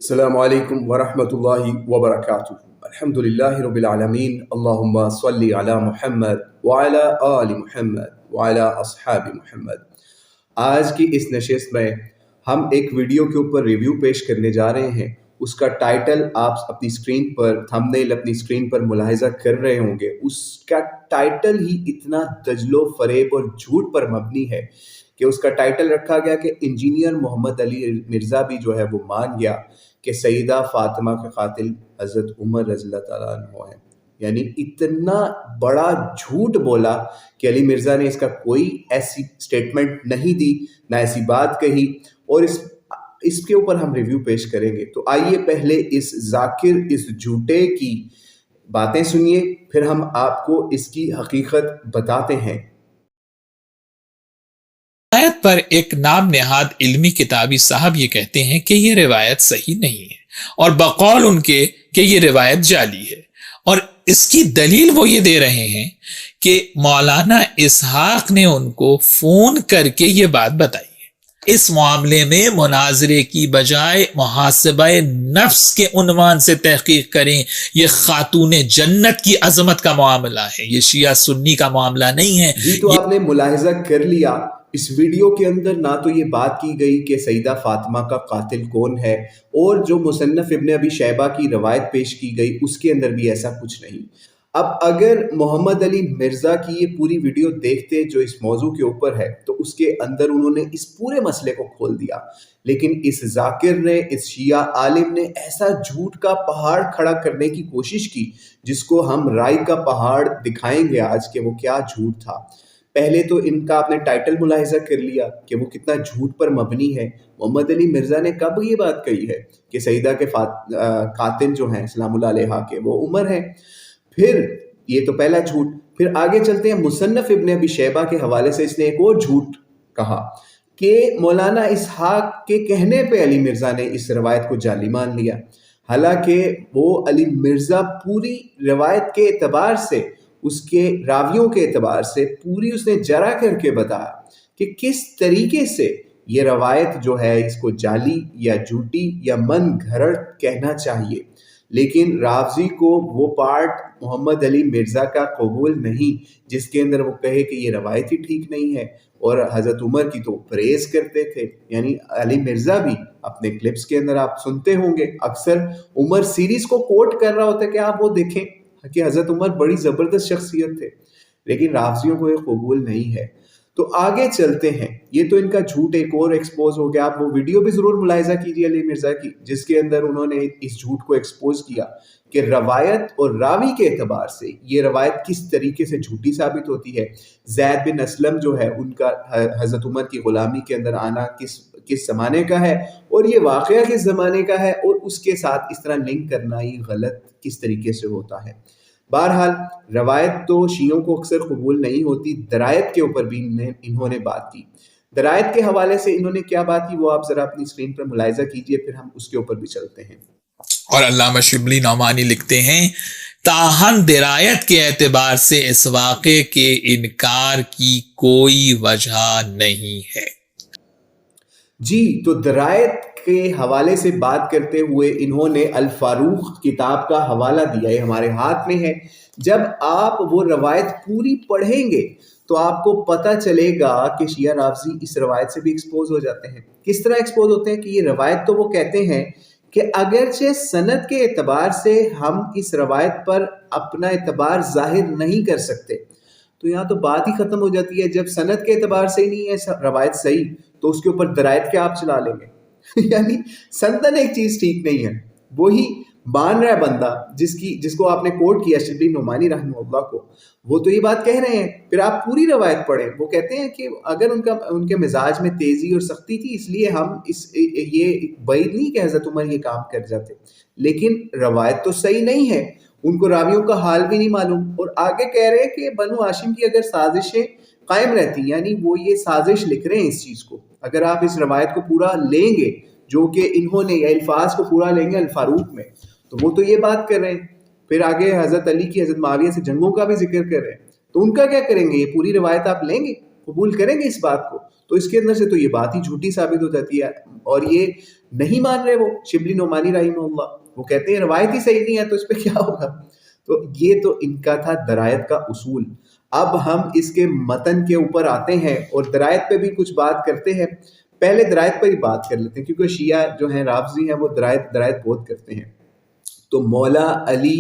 السلام علیکم ورحمۃ اللہ وبرکاتہ۔ الحمد للہ رب العالمین، اللہم صلی علی محمد وعلی آل محمد وعلی اصحاب محمد۔ آج کی اس نشست میں ہم ایک ویڈیو کے اوپر ریویو پیش کرنے جا رہے ہیں۔ اس کا ٹائٹل آپ اپنی اسکرین پر، تھمبنیل اپنی اسکرین پر ملاحظہ کر رہے ہوں گے۔ اس کا ٹائٹل ہی اتنا دجل و فریب اور جھوٹ پر مبنی ہے کہ اس کا ٹائٹل رکھا گیا کہ انجینئر محمد علی مرزا بھی جو ہے وہ مان گیا کہ سیدہ فاطمہ کے قاتل حضرت عمر رضی اللہ تعالیٰ عنہ ہیں۔ یعنی اتنا بڑا جھوٹ بولا کہ علی مرزا نے اس کا کوئی ایسی سٹیٹمنٹ نہیں دی، نہ ایسی بات کہی، اور اس کے اوپر ہم ریویو پیش کریں گے۔ تو آئیے پہلے اس ذاکر، اس جھوٹے کی باتیں سنیے، پھر ہم آپ کو اس کی حقیقت بتاتے ہیں۔ روایت پر ایک نام نہاد علمی کتابی صاحب یہ کہتے ہیں کہ یہ روایت صحیح نہیں ہے، اور بقول ان کے کہ یہ روایت جعلی ہے، اور اس کی دلیل وہ یہ دے رہے ہیں کہ مولانا اسحاق نے ان کو فون کر کے یہ بات بتائی ہے۔ اس معاملے میں مناظرے کی بجائے محاسبہ نفس کے عنوان سے تحقیق کریں۔ یہ خاتون جنت کی عظمت کا معاملہ ہے، یہ شیعہ سنی کا معاملہ نہیں ہے۔ جی، تو آپ نے ملاحظہ کر لیا اس ویڈیو کے اندر نہ تو یہ بات کی گئی کہ سیدہ فاطمہ کا قاتل کون ہے، اور جو مصنف ابن ابی شیبہ کی روایت پیش کی گئی اس کے اندر بھی ایسا کچھ نہیں۔ اب اگر محمد علی مرزا کی یہ پوری ویڈیو دیکھتے جو اس موضوع کے اوپر ہے، تو اس کے اندر انہوں نے اس پورے مسئلے کو کھول دیا، لیکن اس ذاکر نے، اس شیعہ عالم نے ایسا جھوٹ کا پہاڑ کھڑا کرنے کی کوشش کی جس کو ہم رائی کا پہاڑ دکھائیں گے آج کہ وہ کیا جھوٹ تھا۔ پہلے تو ان کا آپ نے ٹائٹل ملاحظہ کر لیا کہ وہ کتنا جھوٹ پر مبنی ہے۔ محمد علی مرزا نے کب یہ بات کہی ہے کہ سیدہ کے قاتل جو ہیں سلام اللہ علیہ کے وہ عمر ہیں؟ پھر یہ تو پہلا جھوٹ۔ پھر آگے چلتے ہیں، مصنف ابن ابی شیبہ کے حوالے سے اس نے ایک اور جھوٹ کہا کہ مولانا اسحاق کے کہنے پہ علی مرزا نے اس روایت کو جعلی مان لیا، حالانکہ وہ علی مرزا پوری روایت کے اعتبار سے، اس کے راویوں کے اعتبار سے پوری اس نے جرا کر کے بتایا کہ کس طریقے سے یہ روایت جو ہے اس کو جعلی یا جھوٹی یا من گھڑت کہنا چاہیے، لیکن راوزی کو وہ پارٹ محمد علی مرزا کا قبول نہیں جس کے اندر وہ کہے کہ یہ روایت ہی ٹھیک نہیں ہے، اور حضرت عمر کی تو پریز کرتے تھے۔ یعنی علی مرزا بھی اپنے کلپس کے اندر آپ سنتے ہوں گے اکثر عمر سیریز کو کوٹ کر رہا ہوتا ہے کہ آپ وہ دیکھیں کہ حضرت عمر بڑی زبردست شخصیت تھے، لیکن رافضیوں کو یہ قبول نہیں ہے۔ تو آگے چلتے ہیں، یہ تو ان کا جھوٹ ایک اور ایکسپوز ہو گیا۔ آپ وہ ویڈیو بھی ضرور ملاحظہ کیجیے علی مرزا کی، جس کے اندر انہوں نے اس جھوٹ کو ایکسپوز کیا کہ روایت اور راوی کے اعتبار سے یہ روایت کس طریقے سے جھوٹی ثابت ہوتی ہے۔ زید بن اسلم جو ہے ان کا حضرت عمر کی غلامی کے اندر آنا کس زمانے کا ہے، اور یہ واقعہ کس زمانے کا ہے، اور اس کے ساتھ اس طرح لنک کرنا یہ غلط کس طریقے سے ہوتا ہے۔ بہرحال روایت تو شیعوں کو اکثر قبول نہیں ہوتی۔ درایت کے اوپر بھی انہوں نے بات کی۔ درایت کے حوالے سے انہوں نے کیا بات کی وہ آپ ذرا اپنی اسکرین پر ملاحظہ کیجئے، پھر ہم اس کے اوپر بھی چلتے ہیں۔ اور علامہ شبلی نعمانی لکھتے ہیں، تاہم درایت کے اعتبار سے اس واقعے کے انکار کی کوئی وجہ نہیں ہے۔ جی، تو درایت کے حوالے سے بات کرتے ہوئے انہوں نے الفاروق کتاب کا حوالہ دیا، یہ ہمارے ہاتھ میں ہے۔ جب آپ وہ روایت پوری پڑھیں گے تو آپ کو پتہ چلے گا کہ شیعہ رافضی اس روایت سے بھی ایکسپوز ہو جاتے ہیں۔ کس طرح ایکسپوز ہوتے ہیں کہ یہ روایت تو وہ کہتے ہیں کہ اگرچہ سند کے اعتبار سے ہم اس روایت پر اپنا اعتبار ظاہر نہیں کر سکتے، تو یہاں تو بات ہی ختم ہو جاتی ہے۔ جب سند کے اعتبار سے ہی نہیں ہے روایت صحیح، تو اس کے اوپر درایت کیا آپ چلا لیں گے؟ یعنی سندن ایک چیز ٹھیک نہیں ہے، وہی مان رہا ہے بندہ جس کو آپ نے کوٹ کیا شبلی نعمانی رحمہ اللہ کو، وہ تو یہ بات کہہ رہے ہیں۔ پھر آپ پوری روایت پڑھیں، وہ کہتے ہیں کہ اگر ان کے مزاج میں تیزی اور سختی تھی اس لیے ہم یہ بعید نہیں کہ حضرت عمر یہ کام کر جاتے، لیکن روایت تو صحیح نہیں ہے، ان کو راویوں کا حال بھی نہیں معلوم۔ اور آگے کہہ رہے ہیں کہ بنو ہاشم کی اگر سازشیں قائم رہتی، یعنی وہ یہ سازش لکھ رہے ہیں اس چیز کو، اگر آپ اس روایت کو پورا لیں گے جو کہ انہوں نے، یا الفاظ کو پورا لیں گے الفاروق میں، تو وہ تو یہ بات کر رہے ہیں۔ پھر آگے حضرت علی کی، حضرت معاویہ سے جنگوں کا بھی ذکر کر رہے ہیں، تو ان کا کیا کریں گے؟ یہ پوری روایت آپ لیں گے؟ قبول کریں گے اس بات کو؟ تو اس کے اندر سے تو یہ بات ہی جھوٹی ثابت ہو جاتی ہے، اور یہ نہیں مان رہے وہ شبلی نعمانی رحمہ اللہ، وہ کہتے ہیں روایت ہی صحیح نہیں ہے تو اس پہ کیا ہوگا۔ تو یہ تو ان کا تھا درایت کا اصول۔ اب ہم اس کے متن کے اوپر آتے ہیں اور درایت پہ بھی کچھ بات کرتے ہیں۔ پہلے درایت پر ہی بات کر لیتے ہیں، کیونکہ شیعہ جو ہیں رافضی ہیں وہ درایت بہت کرتے ہیں۔ تو مولا علی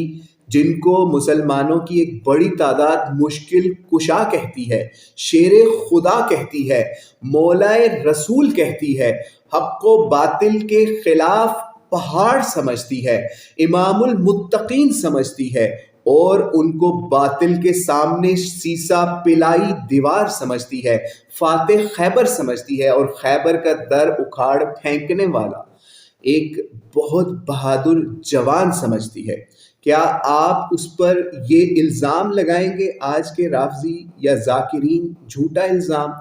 جن کو مسلمانوں کی ایک بڑی تعداد مشکل کشا کہتی ہے، شیر خدا کہتی ہے، مولا رسول کہتی ہے، حق و باطل کے خلاف پہاڑ سمجھتی ہے، امام المتقین سمجھتی ہے، اور ان کو باطل کے سامنے سیسا پلائی دیوار سمجھتی ہے، فاتح خیبر سمجھتی ہے، اور خیبر کا در اکھاڑ پھینکنے والا ایک بہت بہادر جوان سمجھتی ہے۔ کیا آپ اس پر یہ الزام لگائیں گے آج کے رافضی یا ذاکرین، جھوٹا الزام،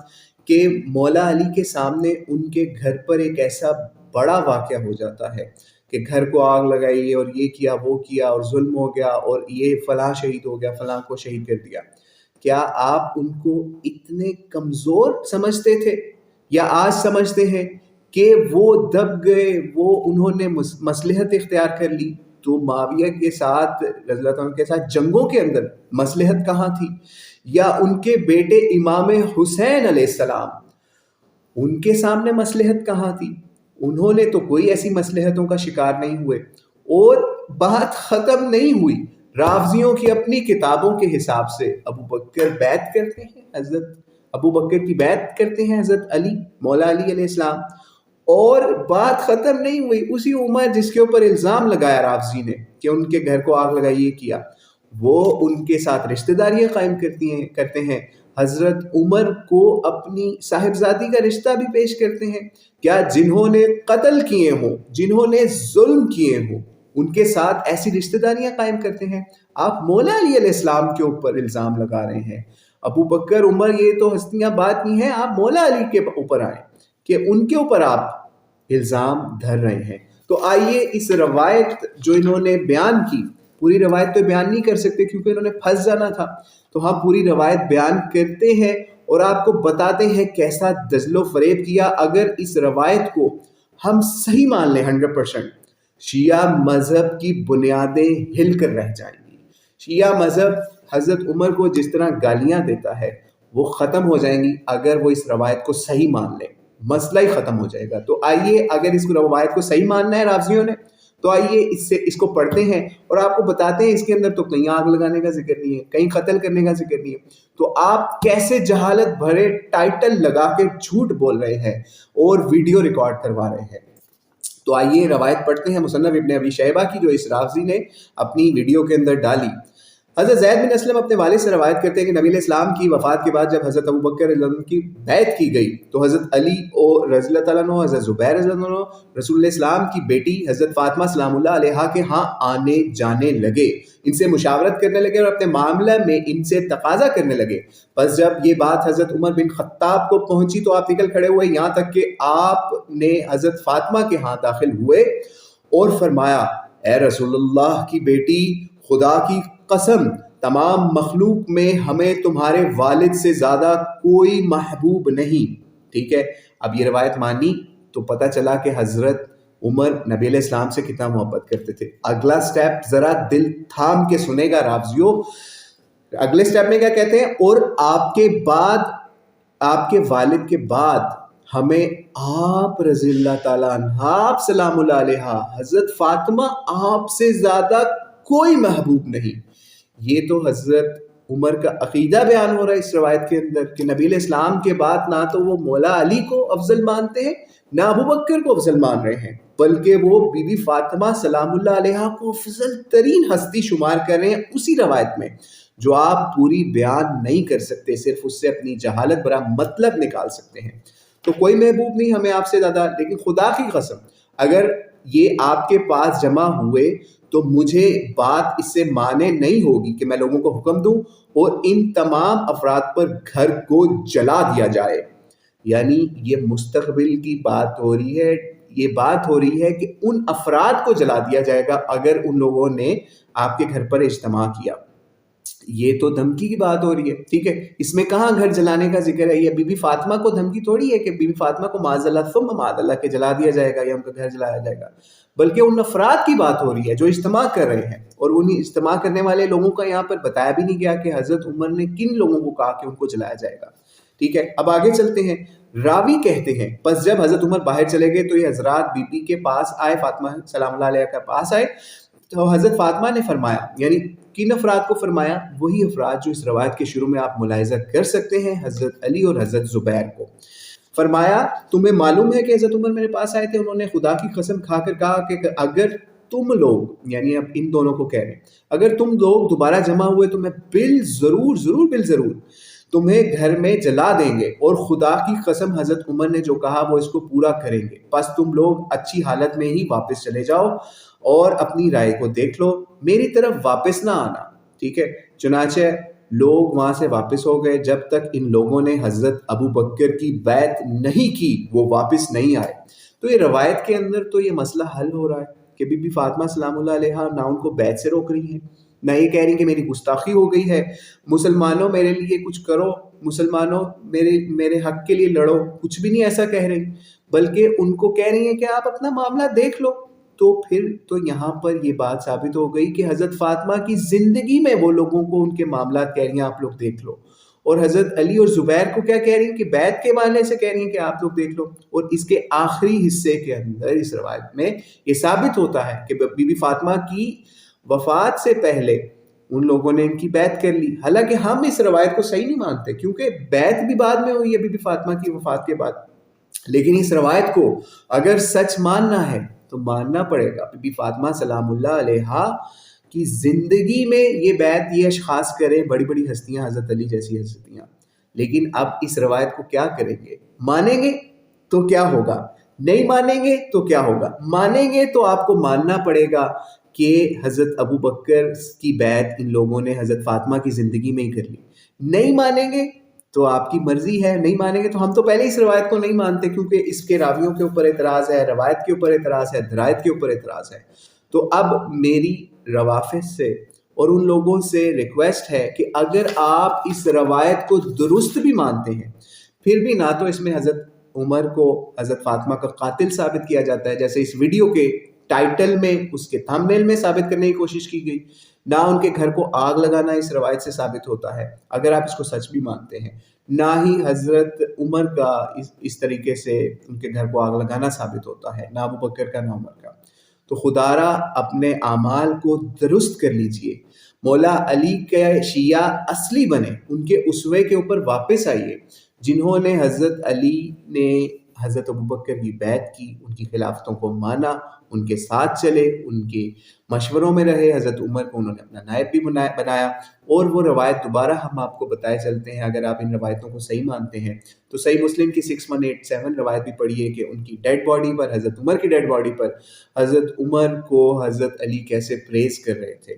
کہ مولا علی کے سامنے ان کے گھر پر ایک ایسا بڑا واقعہ ہو جاتا ہے کہ گھر کو آگ لگائی اور یہ کیا وہ کیا اور ظلم ہو گیا اور یہ فلاں شہید ہو گیا، فلاں کو شہید کر دیا؟ کیا آپ ان کو اتنے کمزور سمجھتے تھے، یا آج سمجھتے ہیں کہ وہ دب گئے، وہ انہوں نے مصلحت اختیار کر لی؟ تو معاویہ کے ساتھ رضی اللہ عنہ کے ساتھ جنگوں کے اندر مصلحت کہاں تھی؟ یا ان کے بیٹے امام حسین علیہ السلام، ان کے سامنے مصلحت کہاں تھی؟ انہوں نے تو کوئی ایسی مصلحتوں کا شکار نہیں ہوئے، اور بات ختم نہیں ہوئی۔ رافضیوں کی اپنی کتابوں کے حساب سے ابو بکر بیعت کرتے ہیں، حضرت ابو بکر کی بیعت کرتے ہیں حضرت علی، مولا علی علیہ السلام، اور بات ختم نہیں ہوئی۔ اسی عمر جس کے اوپر الزام لگایا رافضی نے کہ ان کے گھر کو آگ لگائی، یہ کیا، وہ ان کے ساتھ رشتہ داریاں قائم کرتے ہیں، حضرت عمر کو اپنی صاحبزادی کا رشتہ بھی پیش کرتے ہیں۔ کیا جنہوں نے قتل کیے ہوں، جنہوں نے ظلم کیے ہوں، ان کے ساتھ ایسی رشتہ داریاں قائم کرتے ہیں؟ آپ مولا علی علیہ السلام کے اوپر الزام لگا رہے ہیں۔ ابو بکر، عمر، یہ تو ہستیاں بات نہیں ہیں، آپ مولا علی کے اوپر آئیں کہ ان کے اوپر آپ الزام دھر رہے ہیں۔ تو آئیے اس روایت جو انہوں نے بیان کی، پوری روایت تو بیان نہیں کر سکتے کیونکہ انہوں نے پھنس جانا تھا، تو ہم پوری روایت بیان کرتے ہیں اور آپ کو بتاتے ہیں کیسا دجل و فریب کیا۔ اگر اس روایت کو ہم صحیح مان لیں 100%، شیعہ مذہب کی بنیادیں ہل کر رہ جائیں گی۔ شیعہ مذہب حضرت عمر کو جس طرح گالیاں دیتا ہے وہ ختم ہو جائیں گی اگر وہ اس روایت کو صحیح مان لیں، مسئلہ ہی ختم ہو جائے گا۔ تو آئیے، اگر اس روایت کو صحیح ماننا ہے رافضیوں نے، تو آئیے اس کو پڑھتے ہیں اور آپ کو بتاتے ہیں اس کے اندر تو کہیں آگ لگانے کا ذکر نہیں ہے، کہیں قتل کرنے کا ذکر نہیں ہے، تو آپ کیسے جہالت بھرے ٹائٹل لگا کے جھوٹ بول رہے ہیں اور ویڈیو ریکارڈ کروا رہے ہیں؟ تو آئیے روایت پڑھتے ہیں مصنف ابن ابی شیبہ کی، جو اس رافضی نے اپنی ویڈیو کے اندر ڈالی۔ حضرت زید بن اسلم اپنے والد سے روایت کرتے ہیں کہ نبی علیہ السلام کی وفات کے بعد جب حضرت ابو بکر رضی اللہ عنہ کی بیعت کی گئی تو حضرت علی اور رضی اللہ تعالیٰ عنہ، حضرت زبیر رضی اللہ عنہ رسول اللہ السلام کی بیٹی حضرت فاطمہ سلام اللہ علیہا کے ہاں آنے جانے لگے، ان سے مشاورت کرنے لگے اور اپنے معاملہ میں ان سے تقاضا کرنے لگے۔ پس جب یہ بات حضرت عمر بن خطاب کو پہنچی تو آپ نکل کھڑے ہوئے، یہاں تک کہ آپ نے حضرت فاطمہ کے ہاں داخل ہوئے اور فرمایا، اے رسول اللہ کی بیٹی، خدا کی قسم تمام مخلوق میں ہمیں تمہارے والد سے زیادہ کوئی محبوب نہیں۔ ٹھیک ہے، اب یہ روایت مانی تو پتہ چلا کہ حضرت عمر نبی علیہ السلام سے کتنا محبت کرتے تھے۔ اگلا سٹیپ ذرا دل تھام کے سنے گا رافضیوں، اگلے سٹیپ میں کیا کہتے ہیں؟ اور آپ کے بعد، آپ کے والد کے بعد ہمیں آپ رضی اللہ تعالیٰ عنہ، آپ سلام اللہ علیہ، حضرت فاطمہ، آپ سے زیادہ کوئی محبوب نہیں۔ یہ تو حضرت عمر کا عقیدہ بیان ہو رہا ہے اس روایت کے اندر کہ نبی علیہ السلام کے بعد نہ تو وہ مولا علی کو افضل مانتے ہیں، نہ ابو بکر کو افضل مان رہے ہیں، بلکہ وہ بی بی فاطمہ سلام اللہ علیہا کو افضل ترین ہستی شمار کر رہے ہیں اسی روایت میں، جو آپ پوری بیان نہیں کر سکتے، صرف اس سے اپنی جہالت برا مطلب نکال سکتے ہیں۔ تو کوئی محبوب نہیں ہمیں آپ سے زیادہ، لیکن خدا کی قسم اگر یہ آپ کے پاس جمع ہوئے تو مجھے بات اس سے مانے نہیں ہوگی کہ میں لوگوں کو حکم دوں اور ان تمام افراد پر گھر کو جلا دیا جائے۔ یعنی یہ مستقبل کی بات ہو رہی ہے، یہ بات ہو رہی ہے کہ ان افراد کو جلا دیا جائے گا اگر ان لوگوں نے آپ کے گھر پر اجتماع کیا۔ یہ تو دھمکی کی بات ہو رہی ہے، ٹھیک ہے، اس میں کہاں گھر جلانے کا ذکر ہے؟ یہ بی بی فاطمہ کو دھمکی تھوڑی ہے کہ بی بی فاطمہ کو معاذ اللہ ثم معاذ اللہ کے جلا دیا جائے گا یا ان کا گھر جلایا جائے گا، بلکہ ان افراد کی بات ہو رہی ہے جو اجتماع کر رہے ہیں، اور انہیں اجتماع کرنے والے لوگوں کا یہاں پر بتایا بھی نہیں گیا کہ حضرت عمر نے کن لوگوں کو کہا کہ ان کو جلایا جائے گا، ٹھیک ہے۔ اب آگے چلتے ہیں، راوی کہتے ہیں پس جب حضرت عمر باہر چلے گئے تو یہ حضرات بی بی کے پاس آئے، فاطمہ سلام اللہ علیہ کے پاس آئے، تو حضرت فاطمہ نے فرمایا، یعنی کن افراد کو فرمایا؟ وہی افراد جو اس روایت کے شروع میں آپ ملاحظہ کر سکتے ہیں، حضرت علی اور حضرت زبیر کو فرمایا، تمہیں معلوم ہے کہ حضرت عمر میرے پاس آئے تھے، انہوں نے خدا کی قسم کھا کر کہا کہ اگر تم لوگ، یعنی اب ان دونوں کو کہہ رہے ہیں، اگر تم لوگ دوبارہ جمع ہوئے تو میں بالضرور تمہیں گھر میں جلا دیں گے، اور خدا کی قسم حضرت عمر نے جو کہا وہ اس کو پورا کریں گے، بس تم لوگ اچھی حالت میں ہی واپس چلے جاؤ اور اپنی رائے کو دیکھ لو، میری طرف واپس نہ آنا، ٹھیک ہے۔ چنانچہ لوگ وہاں سے واپس ہو گئے، جب تک ان لوگوں نے حضرت ابو بکر کی بیعت نہیں کی وہ واپس نہیں آئے۔ تو یہ روایت کے اندر تو یہ مسئلہ حل ہو رہا ہے کہ بی بی فاطمہ سلام اللہ علیہ نہ ان کو بیعت سے روک رہی ہیں، نہ یہ کہہ رہی کہ میری گستاخی ہو گئی ہے، مسلمانوں میرے لیے کچھ کرو، مسلمانوں میرے حق کے لیے لڑو، کچھ بھی نہیں ایسا کہہ رہی، بلکہ ان کو کہہ رہی ہیں کہ آپ اپنا معاملہ دیکھ لو۔ تو پھر تو یہاں پر یہ بات ثابت ہو گئی کہ حضرت فاطمہ کی زندگی میں وہ لوگوں کو ان کے معاملات کہہ رہی ہیں آپ لوگ دیکھ لو، اور حضرت علی اور زبیر کو کیا کہہ رہی ہیں کہ بیعت کے معنی سے کہہ رہی ہیں کہ آپ لوگ دیکھ لو۔ اور اس کے آخری حصے کے اندر اس روایت میں یہ ثابت ہوتا ہے کہ بی بی فاطمہ کی وفات سے پہلے ان لوگوں نے ان کی بیعت کر لی، حالانکہ ہم اس روایت کو صحیح نہیں مانتے کیونکہ بیعت بھی بعد میں ہوئی ہے بی بی فاطمہ کی وفات کے بعد، لیکن اس روایت کو اگر سچ ماننا ہے تو ماننا پڑے گا بی بی فاطمہ سلام اللہ علیہ کی زندگی میں یہ بیعت یہ اشخاص کریں، بڑی بڑی ہستیاں، حضرت علی جیسی ہستیاں، لیکن اب اس روایت کو کیا کریں گے؟ مانیں گے تو کیا ہوگا، نہیں مانیں گے تو کیا ہوگا؟ مانیں گے تو آپ کو ماننا پڑے گا کہ حضرت ابو بکر کی بیعت ان لوگوں نے حضرت فاطمہ کی زندگی میں ہی کر لی، نہیں مانیں گے تو آپ کی مرضی ہے، نہیں مانیں گے تو ہم تو پہلے اس روایت کو نہیں مانتے کیونکہ اس کے راویوں کے اوپر اعتراض ہے، روایت کے اوپر اعتراض ہے، درایت کے اوپر اعتراض ہے۔ تو اب میری روافض سے اور ان لوگوں سے ریکویسٹ ہے کہ اگر آپ اس روایت کو درست بھی مانتے ہیں، پھر بھی نہ تو اس میں حضرت عمر کو حضرت فاطمہ کا قاتل ثابت کیا جاتا ہے جیسے اس ویڈیو کے ٹائٹل میں، اس کے تھمبنیل میں ثابت کرنے کی کوشش کی گئی، نہ ان کے گھر کو آگ لگانا اس روایت سے ثابت ہوتا ہے اگر آپ اس کو سچ بھی مانتے ہیں، نہ ہی حضرت عمر کا اس طریقے سے ان کے گھر کو آگ لگانا ثابت ہوتا ہے، نہ ابو بکر کا نہ عمر کا۔ تو خدا را اپنے اعمال کو درست کر لیجئے، مولا علی کے شیعہ اصلی بنے، ان کے اسوے کے اوپر واپس آئیے، جنہوں نے حضرت علی نے حضرت ابو بکر کی بیعت کی، ان کی خلافتوں کو مانا، ان کے ساتھ چلے، ان کے مشوروں میں رہے، حضرت عمر کو انہوں نے اپنا نائب بھی بنایا، اور وہ روایت دوبارہ ہم آپ کو بتائے چلتے ہیں، اگر آپ ان روایتوں کو صحیح مانتے ہیں تو صحیح مسلم کی 6187 روایت بھی پڑھیے کہ ان کی ڈیڈ باڈی پر، حضرت عمر کی ڈیڈ باڈی پر حضرت عمر کو حضرت علی کیسے پریز کر رہے تھے۔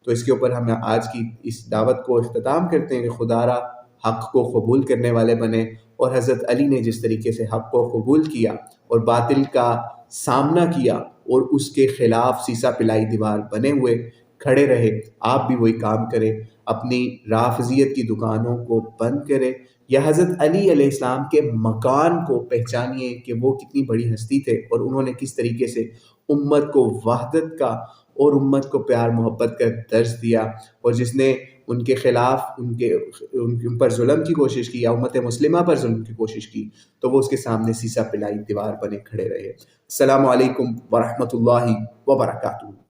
تو اس کے اوپر ہم آج کی اس دعوت کو اختتام کرتے ہیں کہ خدا را حق کو قبول کرنے والے بنے، اور حضرت علی نے جس طریقے سے حق کو قبول کیا اور باطل کا سامنا کیا اور اس کے خلاف سیسا پلائی دیوار بنے ہوئے کھڑے رہے، آپ بھی وہی کام کریں، اپنی رافضیت کی دکانوں کو بند کریں، یا حضرت علی علیہ السلام کے مکان کو پہچانیے کہ وہ کتنی بڑی ہستی تھے اور انہوں نے کس طریقے سے امت کو وحدت کا اور امت کو پیار محبت کا درس دیا، اور جس نے ان کے خلاف ان پر ظلم کی کوشش کی یا امت مسلمہ پر ظلم کی کوشش کی تو وہ اس کے سامنے سیسا پلائی دیوار بنے کھڑے رہے۔ السلام علیکم ورحمۃ اللہ وبرکاتہ۔